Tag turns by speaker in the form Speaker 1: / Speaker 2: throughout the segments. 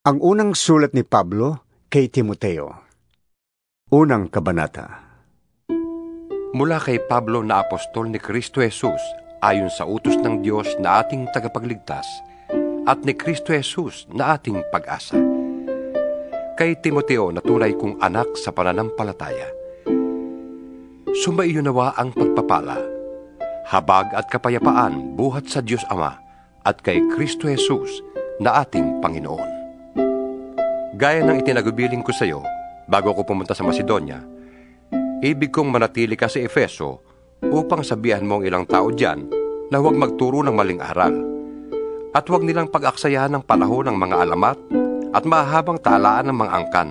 Speaker 1: Ang unang sulat ni Pablo kay Timoteo. Unang kabanata.
Speaker 2: Mula kay Pablo na apostol ni Kristo Jesus ayon sa utos ng Diyos na ating tagapagligtas at ni Kristo Jesus na ating pag-asa. Kay Timoteo na tunay kong anak sa pananampalataya. Sumaiyo nawa ang pagpapala, habag at kapayapaan buhat sa Diyos Ama at kay Kristo Jesus na ating Panginoon. Gaya ng itinagubiling ko sa iyo, bago ko pumunta sa Macedonia, ibig kong manatili ka sa Efeso upang sabihan mo ang ilang tao diyan na huwag magturo ng maling aral at huwag nilang pag-aksayahan ng panahon ng mga alamat at mahabang talaan ng mga angkan.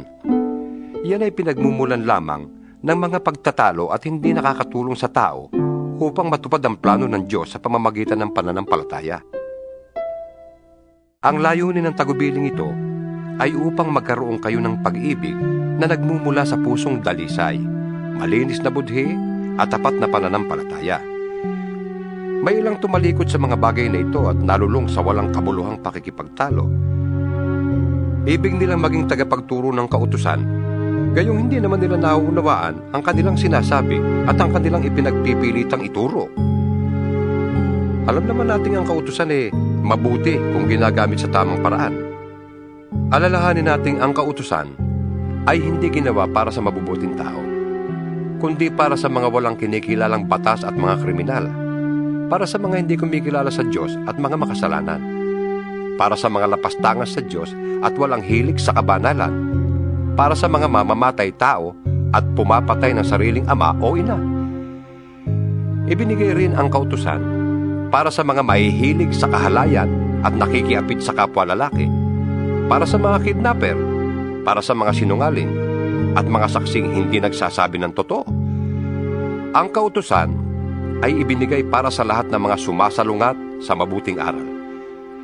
Speaker 2: Yan ay pinagmumulan lamang ng mga pagtatalo at hindi nakakatulong sa tao upang matupad ang plano ng Diyos sa pamamagitan ng pananampalataya. Ang layunin ng tagubiling ito ay upang magkaroon kayo ng pag-ibig na nagmumula sa pusong dalisay, malinis na budhi at tapat na pananampalataya. May ilang tumalikod sa mga bagay na ito at nalulong sa walang kabuluhang pakikipagtalo. Ibig nilang maging tagapagturo ng kautusan, gayong hindi naman nila nauunawaan ang kanilang sinasabi at ang kanilang ipinagpipilitang ituro. Alam naman natin ang kautusan mabuti kung ginagamit sa tamang paraan. Alalahanin nating ang kautusan ay hindi ginawa para sa mabubuting tao, kundi para sa mga walang kinikilalang batas at mga kriminal, para sa mga hindi kumikilala sa Diyos at mga makasalanan, para sa mga lapastangas sa Diyos at walang hilig sa kabanalan, para sa mga mamamatay tao at pumapatay ng sariling ama o ina. Ibinigay rin ang kautusan para sa mga mahihilig sa kahalayan at nakikiapit sa kapwa lalaki, para sa mga kidnapper, para sa mga sinungaling, at mga saksing hindi nagsasabi ng totoo. Ang kautusan ay ibinigay para sa lahat ng mga sumasalungat sa mabuting aral.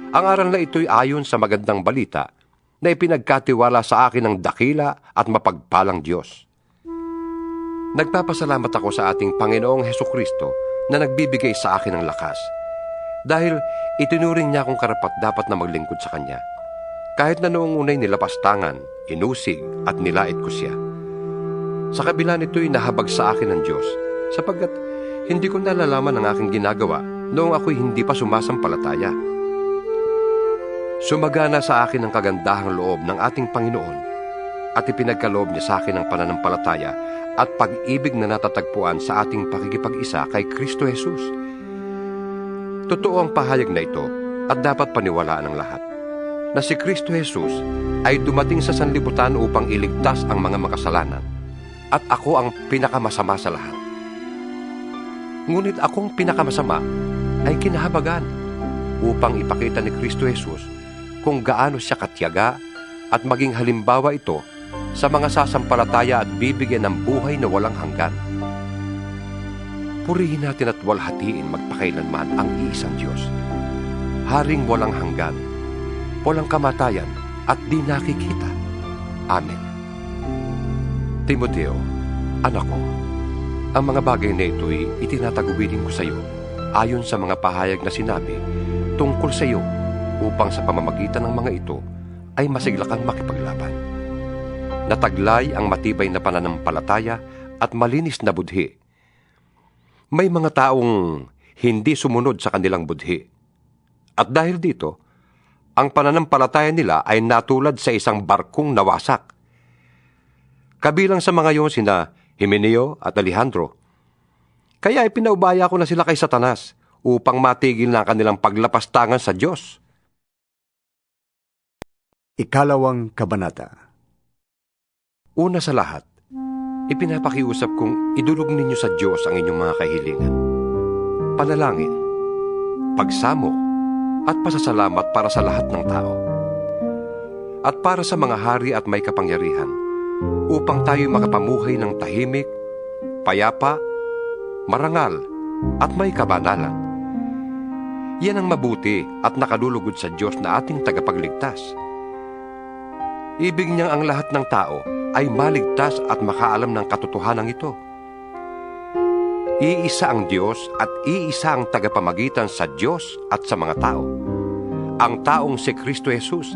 Speaker 2: Ang aral na ito'y ayon sa magandang balita na ipinagkatiwala sa akin ng dakila at mapagpalang Diyos. Nagpapasalamat ako sa ating Panginoong Hesukristo na nagbibigay sa akin ng lakas, dahil itinuring niya akong karapat-dapat na maglingkod sa Kanya. Kahit na noong unay nilapastangan, inusig at nilait ko siya. Sa kabila nito'y nahabag sa akin ng Diyos, sapagkat hindi ko nalalaman ang aking ginagawa noong ako'y hindi pa sumasampalataya. Sumagana sa akin ang kagandahang loob ng ating Panginoon at ipinagkaloob niya sa akin ang pananampalataya at pag-ibig na natatagpuan sa ating pakikipag-isa kay Kristo Jesus. Totoo ang pahayag na ito at dapat paniwalaan ng lahat, na si Kristo Jesus ay dumating sa sanlibutan upang iligtas ang mga makasalanan, at ako ang pinakamasama sa lahat. Ngunit akong pinakamasama ay kinahabagan upang ipakita ni Kristo Jesus kung gaano siya katiyaga at maging halimbawa ito sa mga sasampalataya at bibigyan ng buhay na walang hanggan. Purihin natin at walhatiin magpakailanman ang iisang Diyos, Haring walang hanggan, walang kamatayan at di nakikita. Amen. Timoteo, anak ko, ang mga bagay na ito'y itinatagubilin ko sa iyo ayon sa mga pahayag na sinabi tungkol sa iyo, upang sa pamamagitan ng mga ito ay masigla kang makipaglaban. Nataglay ang matibay na pananampalataya at malinis na budhi. May mga taong hindi sumunod sa kanilang budhi, at dahil dito, ang pananampalataya nila ay natulad sa isang barkong nawasak. Kabilang sa mga iyon sina Himeneo at Alejandro. Kaya ipinaubaya ko na sila kay Satanas upang matigil na kanilang paglapastangan sa Diyos.
Speaker 1: Ikalawang kabanata.
Speaker 2: Una sa lahat, ipinapakiusap kong idulog ninyo sa Diyos ang inyong mga kahilingan, panalangin, pagsamo, at pasasalamat para sa lahat ng tao, at para sa mga hari at may kapangyarihan, upang tayo makapamuhay ng tahimik, payapa, marangal, at may kabanalan. Yan ang mabuti at nakalulugod sa Diyos na ating tagapagligtas. Ibig niyang ang lahat ng tao ay maligtas at makaalam ng katotohanan ito. Iisa ang Diyos at iisa ang tagapamagitan sa Diyos at sa mga tao, ang taong si Kristo Jesus,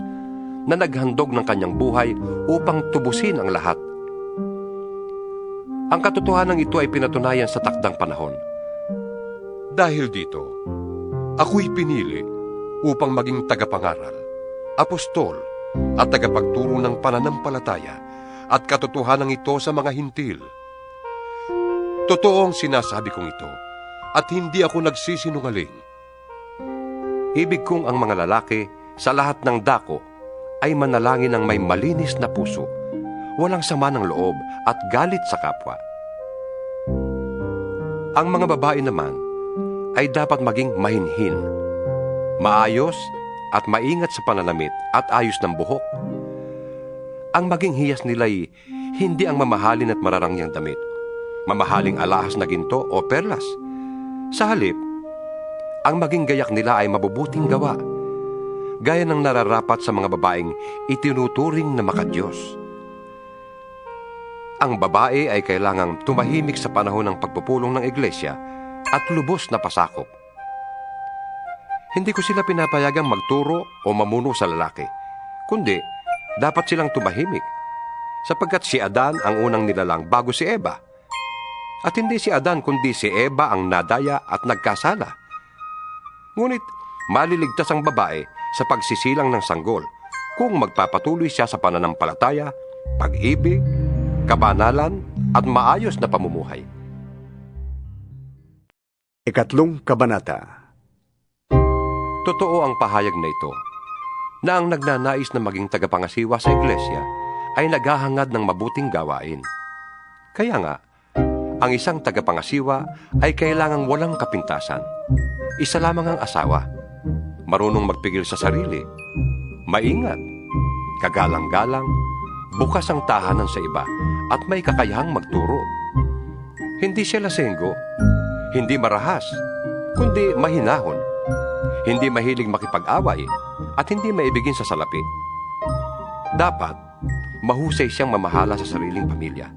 Speaker 2: na naghandog ng kanyang buhay upang tubusin ang lahat. Ang katotohanan ito ay pinatunayan sa takdang panahon. Dahil dito, ako'y pinili upang maging tagapangaral, apostol, at tagapagturo ng pananampalataya at katotohanan ito sa mga hintil. Totoo ang sinasabi kong ito at hindi ako nagsisinungaling. Ibig kong ang mga lalaki sa lahat ng dako ay manalangin ng may malinis na puso, walang sama ng loob at galit sa kapwa. Ang mga babae naman ay dapat maging mahinhin, maayos at maingat sa pananamit at ayos ng buhok. Ang maging hiyas nila'y hindi ang mamahalin at mararangyang damit, mamahaling alahas na ginto o perlas. Sa halip, ang maging gayak nila ay mabubuting gawa, gaya ng nararapat sa mga babaeng itinuturing na makadiyos. Ang babae ay kailangang tumahimik sa panahon ng pagpupulong ng iglesia at lubos na pasakop. Hindi ko sila pinapayagang magturo o mamuno sa lalaki, kundi dapat silang tumahimik, sapagkat si Adan ang unang nilalang bago si Eva. At hindi si Adan kundi si Eva ang nadaya at nagkasala. Ngunit maliligtas ang babae sa pagsisilang ng sanggol kung magpapatuloy siya sa pananampalataya, pag-ibig, kabanalan at maayos na pamumuhay.
Speaker 1: Ikatlong kabanata.
Speaker 2: Totoo ang pahayag na ito, na ang nagnanais na maging tagapangasiwa sa iglesia ay naghahangad ng mabuting gawain. Kaya nga, ang isang tagapangasiwa ay kailangang walang kapintasan. Isa lamang ang asawa, marunong magpigil sa sarili, maingat, kagalang-galang, bukas ang tahanan sa iba, at may kakayahang magturo. Hindi siya lasenggo, hindi marahas, kundi mahinahon, hindi mahilig makipag-away, at hindi maibigin sa salapi. Dapat, mahusay siyang mamahala sa sariling pamilya,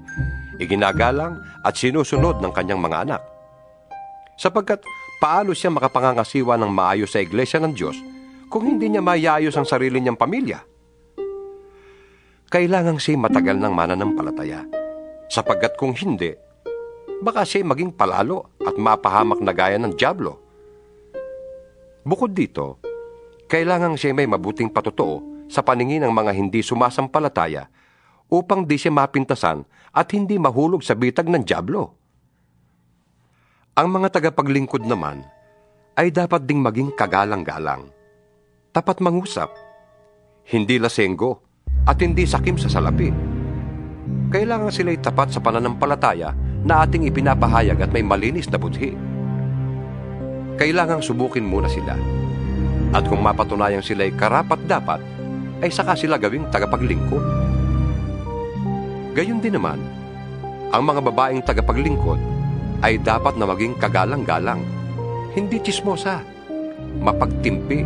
Speaker 2: iginagalang at sinusunod ng kanyang mga anak. Sapagkat paano siya makapangangasiwa ng maayos sa iglesia ng Diyos kung hindi niya maayos ang sarili niyang pamilya? Kailangang siya matagal ng mananampalataya, sapagkat kung hindi, baka siya maging palalo at mapahamak na gaya ng dyablo. Bukod dito, kailangang siya may mabuting patotoo sa paningin ng mga hindi sumasampalataya upang di siya mapintasan at hindi mahulog sa bitag ng dyablo. Ang mga tagapaglingkod naman ay dapat ding maging kagalang-galang, tapat mangusap, hindi lasenggo, at hindi sakim sa salapi. Kailangan sila'y tapat sa pananampalataya na ating ipinapahayag at may malinis na budhi. Kailangang subukin muna sila. At kung mapatunayang sila'y karapat-dapat, ay saka sila gawing tagapaglingkod. Gayon din naman, ang mga babaeng tagapaglingkod ay dapat na maging kagalang-galang, hindi tsismosa, mapagtimpi,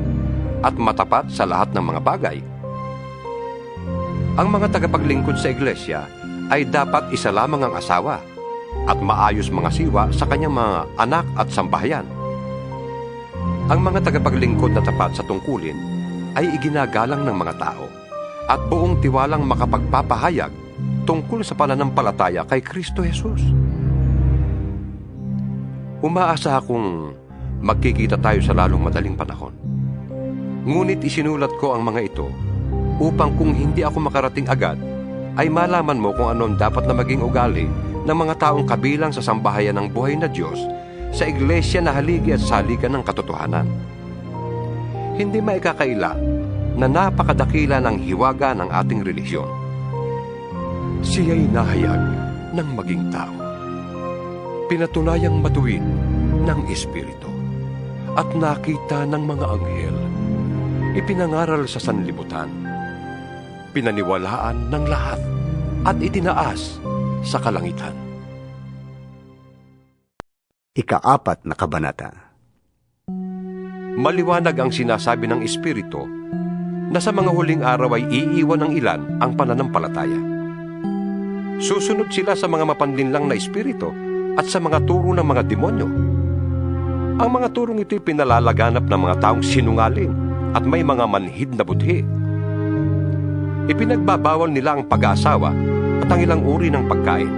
Speaker 2: at matapat sa lahat ng mga bagay. Ang mga tagapaglingkod sa iglesia ay dapat isa lamang ang asawa at maayos mga siwa sa kanyang mga anak at sambahayan. Ang mga tagapaglingkod na tapat sa tungkulin ay iginagalang ng mga tao at buong tiwalang makapagpapahayag tungkol sa pananampalataya kay Kristo Jesus. Umaasa akong magkikita tayo sa lalong madaling panahon. Ngunit isinulat ko ang mga ito upang kung hindi ako makarating agad, ay malaman mo kung ano dapat na maging ugali ng mga taong kabilang sa sambahayan ng buhay na Diyos sa iglesia na haligi at saligan ng katotohanan. Hindi maikakaila na napakadakila ng hiwaga ng ating relihiyon. Siya'y nahayag ng maging tao, pinatunayang matuwid ng Espiritu, at nakita ng mga anghel, ipinangaral sa sanlibutan, pinaniwalaan ng lahat at itinaas sa kalangitan.
Speaker 1: Ikaapat na kabanata.
Speaker 2: Maliwanag ang sinasabi ng Espiritu na sa mga huling araw ay iiwan ng ilan ang pananampalataya. Susunod sila sa mga mapanlinlang na espiritu at sa mga turo ng mga demonyo. Ang mga turong ito'y pinalalaganap ng mga taong sinungaling at may mga manhid na budhi. Ipinagbabawal nila ang pag-aasawa at ang ilang uri ng pagkain.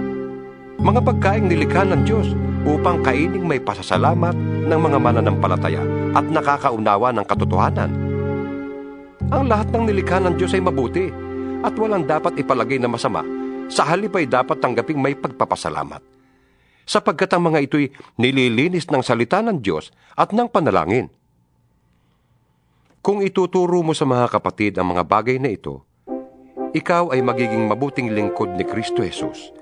Speaker 2: Mga pagkaing nilikha ng Diyos upang kaining may pasasalamat ng mga mananampalataya at nakakaunawa ng katotohanan. Ang lahat ng nilikha ng Diyos ay mabuti at walang dapat ipalagay na masama. Sa halip ay dapat tanggaping may pagpapasalamat, sapagkat ang mga ito'y nililinis ng salita ng Diyos at ng panalangin. Kung ituturo mo sa mga kapatid ang mga bagay na ito, ikaw ay magiging mabuting lingkod ni Kristo Jesus.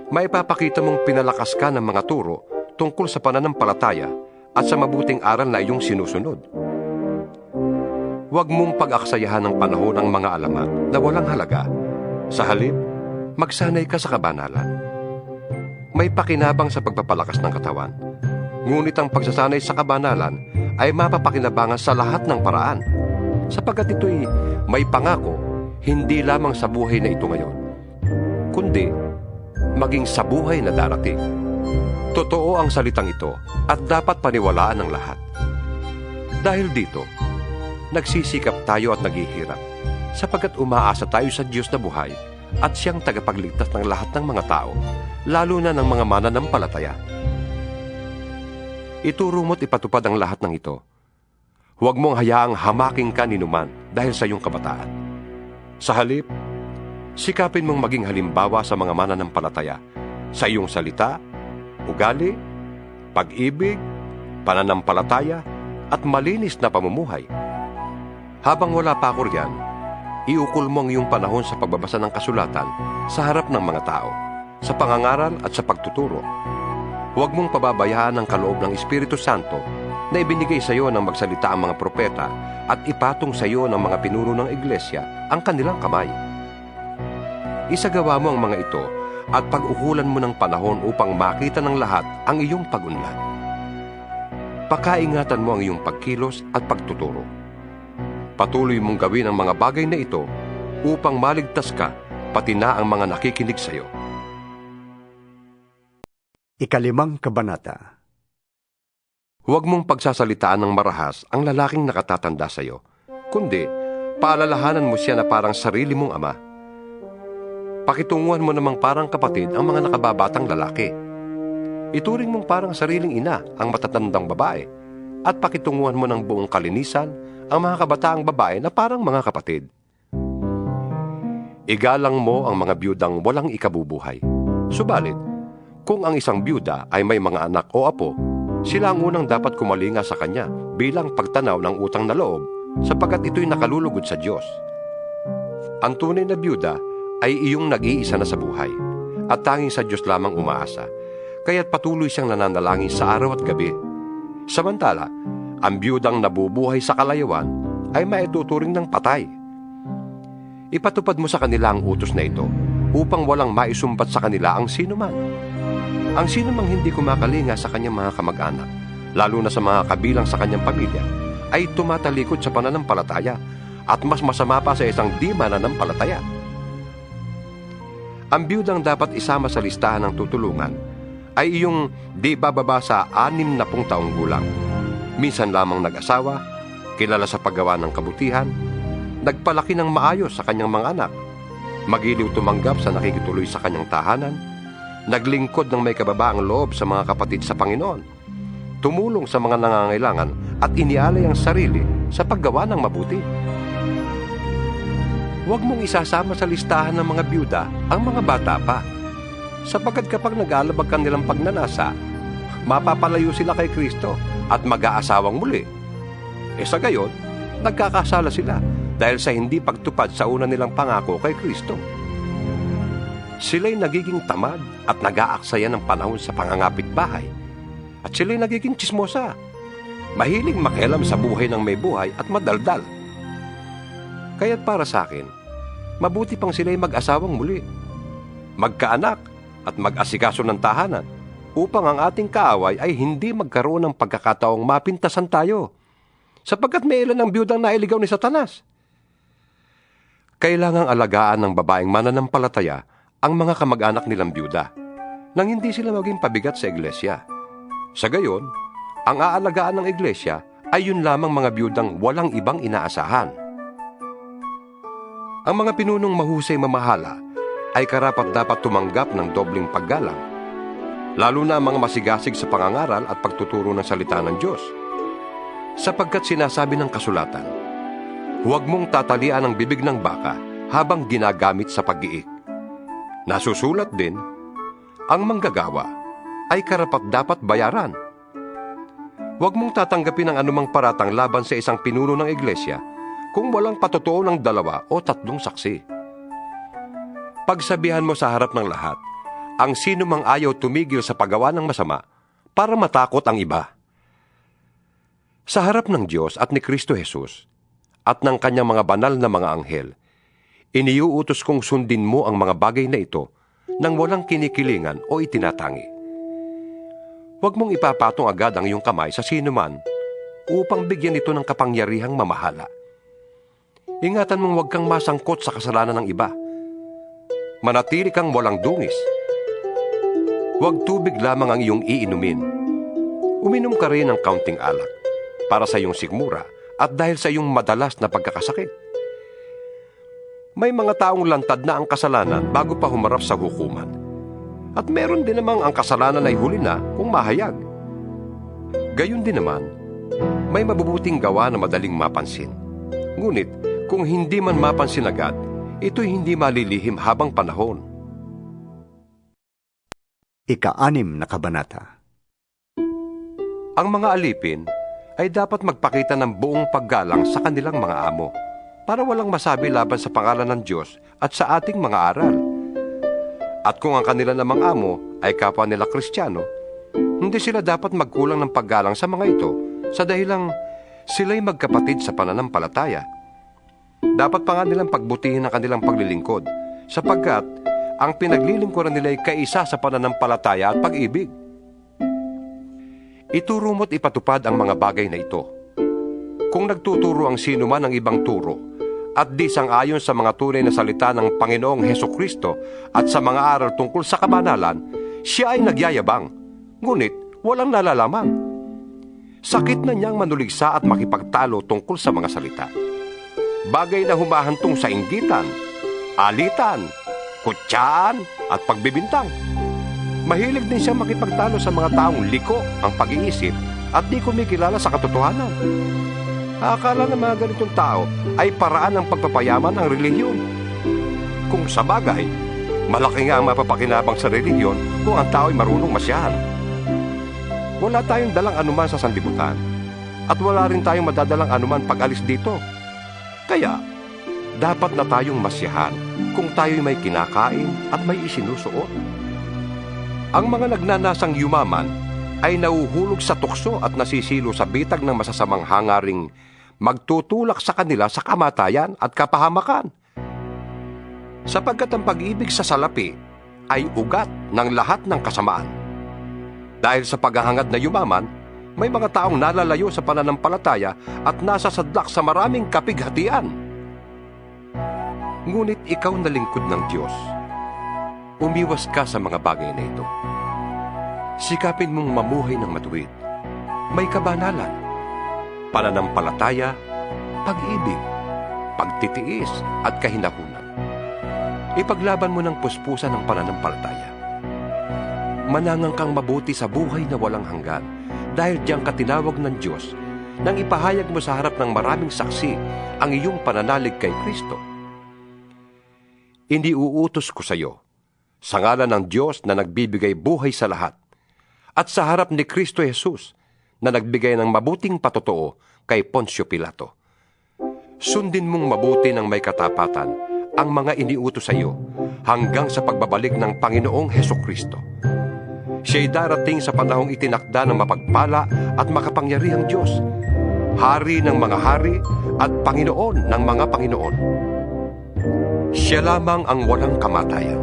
Speaker 2: Maipapakita mong pinalakas ka ng mga turo tungkol sa pananampalataya at sa mabuting aral na iyong sinusunod. Huwag mong pag-aksayahan ng panahon ang mga alamat na walang halaga. Sa halip, magsanay ka sa kabanalan. May pakinabang sa pagpapalakas ng katawan, ngunit ang pagsasanay sa kabanalan ay mapapakinabangan sa lahat ng paraan, sapagkat ito'y may pangako hindi lamang sa buhay na ito ngayon, kundi maging sa buhay na darating. Totoo ang salitang ito at dapat paniwalaan ng lahat. Dahil dito, nagsisikap tayo at naghihirap, sapagkat umaasa tayo sa Diyos na buhay at siyang tagapagligtas ng lahat ng mga tao, lalo na ng mga mananampalataya. Ituro mo't ipatupad ang lahat ng ito. Huwag mong hayaang hamaking ka ninuman dahil sa iyong kabataan. Sa halip, sikapin mong maging halimbawa sa mga mananampalataya sa iyong salita, ugali, pag-ibig, pananampalataya, at malinis na pamumuhay. Habang wala pa ako riyan, iukol mo ang iyong panahon sa pagbabasa ng kasulatan sa harap ng mga tao, sa pangangaral at sa pagtuturo. Huwag mong pababayaan ang kaloob ng Espiritu Santo na ibinigay sa iyo ng magsalita ang mga propeta at ipatong sa iyo ng mga pinuno ng iglesia ang kanilang kamay. Isagawa mo ang mga ito at pag-ukulan mo ng panahon upang makita ng lahat ang iyong pag-unlad. Pakaingatan mo ang iyong pagkilos at pagtuturo. Patuloy mong gawin ang mga bagay na ito upang maligtas ka, pati na ang mga nakikinig sa iyo.
Speaker 1: 5 Kabanata.
Speaker 2: Huwag mong pagsasalitaan ng marahas ang lalaking nakatatanda sa iyo, kundi paalalahanan mo siya na parang sarili mong ama. Pakitunguhan mo namang parang kapatid ang mga nakababatang lalaki. Ituring mong parang sariling ina ang matatandang babae, at pakitunguhan mo ng buong kalinisan ang mga kabataang babae na parang mga kapatid. Igalang mo ang mga biyudang walang ikabubuhay. Subalit, kung ang isang biyuda ay may mga anak o apo, sila ang unang dapat kumalinga sa kanya bilang pagtanaw ng utang na loob, sapagkat ito'y nakalulugod sa Diyos. Ang tunay na biyuda ay iyong nag-iisa na sa buhay, at tanging sa Diyos lamang umaasa, kaya't patuloy siyang nananalangin sa araw at gabi. Samantala, ang biyudang nabubuhay sa kalayawan ay maituturing ng patay. Ipatupad mo sa kanila ang utos na ito upang walang maisumbat sa kanila ang sinuman. Ang sinumang hindi kumakalinga sa kanyang mga kamag-anak, lalo na sa mga kabilang sa kanyang pamilya, ay tumatalikod sa pananampalataya at mas masama pa sa isang di mananampalataya. Ang biyudang dapat isama sa listahan ng tutulungan ay iyong di bababa sa 60 taong gulang. Minsan lamang nag-asawa, kilala sa paggawa ng kabutihan, nagpalaki ng maayos sa kanyang mga anak, magiliw tumanggap sa nakikituloy sa kanyang tahanan, naglingkod ng may kababaang loob sa mga kapatid sa Panginoon, tumulong sa mga nangangailangan at inialay ang sarili sa paggawa ng mabuti. Huwag mong isasama sa listahan ng mga byuda ang mga bata pa, sapagkat kapag nag-aalabag ka nilang pagnanasa, mapapalayo sila kay Kristo at mag-aasawang muli. Sa gayon, nagkakasala sila dahil sa hindi pagtupad sa una nilang pangako kay Kristo. Sila'y nagiging tamad at nag-aaksaya ng panahon sa pangangapit bahay. At sila'y nagiging tsismosa, mahilig makialam sa buhay ng may buhay at madaldal. Kaya't para sa akin, mabuti pang sila'y mag-asawang muli, magkaanak at mag-asikaso ng tahanan, upang ang ating kaaway ay hindi magkaroon ng pagkakataong mapintasan tayo, sapagkat may ilan ng biyudang nailigaw ni Satanas. Kailangang alagaan ng babaeng mananampalataya ang mga kamag-anak nilang biyuda, nang hindi sila maging pabigat sa iglesia. Sa gayon, ang aalagaan ng iglesia ay yun lamang mga biyudang walang ibang inaasahan. Ang mga pinunong mahusay mamahala ay karapat-dapat tumanggap ng dobling paggalang, lalo na ang mga masigasig sa pangangaral at pagtuturo ng salita ng Diyos. Sapagkat sinasabi ng kasulatan, huwag mong tatalian ang bibig ng baka habang ginagamit sa pag-iik. Nasusulat din, ang manggagawa ay karapat-dapat bayaran. Huwag mong tatanggapin ang anumang paratang laban sa isang pinuno ng iglesia kung walang patotoo ng 2 o 3 saksi. Pagsabihan mo sa harap ng lahat ang sino mang ayaw tumigil sa paggawa ng masama para matakot ang iba. Sa harap ng Diyos at ni Kristo Jesus at ng kanyang mga banal na mga anghel, iniuutos kong sundin mo ang mga bagay na ito nang walang kinikilingan o itinatangi. Huwag mong ipapatong agad ang iyong kamay sa sino man upang bigyan ito ng kapangyarihang mamahala. Ingatan mong huwag kang masangkot sa kasalanan ng iba. Manatili kang walang dungis. Huwag tubig lamang ang iyong iinumin. Uminom ka rin ng kaunting alak para sa iyong sikmura at dahil sa iyong madalas na pagkakasakit. May mga taong lantad na ang kasalanan bago pa humarap sa hukuman. At meron din namang ang kasalanan ay huli na kung mahayag. Gayon din naman, may mabubuting gawa na madaling mapansin. Ngunit, kung hindi man mapansin agad, ito'y hindi malilihim habang panahon.
Speaker 1: Ika-6 na kabanata.
Speaker 2: Ang mga alipin ay dapat magpakita ng buong paggalang sa kanilang mga amo para walang masabi laban sa pangalan ng Diyos at sa ating mga aral. At kung ang kanila namang amo ay kapwa nila Kristiyano, hindi sila dapat magkulang ng paggalang sa mga ito sa dahilang sila'y magkapatid sa pananampalataya. Dapat pa nga nilang pagbutihin ang kanilang paglilingkod sapagkat ang pinaglilingkuran nila ay kaisa sa pananampalataya at pag-ibig. Ituro mo't ipatupad ang mga bagay na ito. Kung nagtuturo ang sino man ng ibang turo at di sang-ayon sa mga tunay na salita ng Panginoong Hesukristo at sa mga aral tungkol sa kabanalan, siya ay nagyayabang, ngunit walang nalalaman. Sakit na niyang manuligsa at makipagtalo tungkol sa mga salita. Bagay na humahantong sa inggitan, alitan, kutsaan at pagbibintang. Mahilig din siya makipagtalo sa mga taong liko ang pag-iisip at di kumikilala sa katotohanan. Akala ng mga ganitong tao ay paraan ng pagpapayaman ang relihiyon. Kung sa bagay, malaki nga ang mapapakinabang sa relihiyon kung ang tao ay marunong masyahan. Wala tayong dalang anuman sa sanlibutan at wala rin tayong madadalang anuman pag-alis dito. Kaya, dapat na tayong masyahan kung tayo'y may kinakain at may isinusuot. Ang mga nagnanasang yumaman ay nauhulog sa tukso at nasisilo sa bitag ng masasamang hangaring magtutulak sa kanila sa kamatayan at kapahamakan. Sapagkat ang pag-ibig sa salapi ay ugat ng lahat ng kasamaan. Dahil sa paghahangad na yumaman, may mga taong nalalayo sa pananampalataya at nasasadlak sa maraming kapighatian. Ngunit ikaw na lingkod ng Diyos, umiwas ka sa mga bagay na ito. Sikapin mong mamuhay ng matuwid, may kabanalan, pananampalataya, pag-ibig, pagtitiis at kahinahunan. Ipaglaban mo ng puspusan ng pananampalataya. Manangang kang mabuti sa buhay na walang hanggan dahil diyang katinawag ng Diyos nang ipahayag mo sa harap ng maraming saksi ang iyong pananalig kay Kristo. Hindi uutos ko sa iyo, sa ngalan ng Diyos na nagbibigay buhay sa lahat, at sa harap ni Kristo Jesus na nagbigay ng mabuting patotoo kay Poncio Pilato. Sundin mong mabuti ng may katapatan ang mga iniutos sa iyo hanggang sa pagbabalik ng Panginoong Hesukristo. Siya'y darating sa panahong itinakda ng mapagpala at makapangyarihang Diyos, Hari ng mga hari at Panginoon ng mga Panginoon. Siya lamang ang walang kamatayan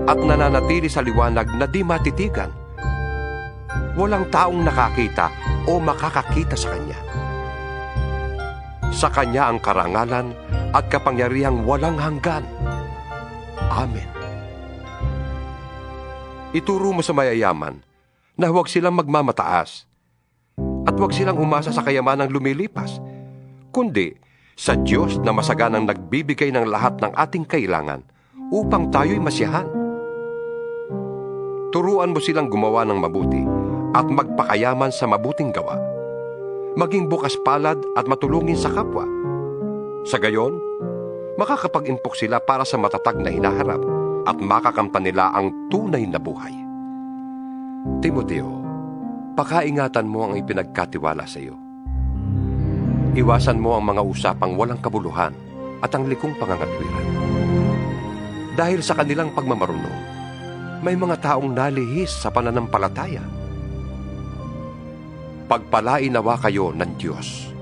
Speaker 2: at nananatili sa liwanag na di matitigan. Walang taong nakakita o makakakita sa Kanya. Sa Kanya ang karangalan at kapangyarihang walang hanggan. Amen. Ituro mo sa mayayaman na huwag silang magmamataas at huwag silang umasa sa kayamanang lumilipas, kundi sa Diyos na masaganang nagbibigay ng lahat ng ating kailangan upang tayo'y masiyahan. Turuan mo silang gumawa ng mabuti at magpakayaman sa mabuting gawa. Maging bukas palad at matulungin sa kapwa. Sa gayon, makakapag-impok sila para sa matatag na hinaharap at makakamtan nila ang tunay na buhay. Timoteo, pakaingatan mo ang ipinagkatiwala sa iyo. Iwasan mo ang mga usapang walang kabuluhan at ang likong pangangatwiran. Dahil sa kanilang pagmamarunong, may mga taong nalihis sa pananampalataya. Pagpalain nawa kayo ng Diyos.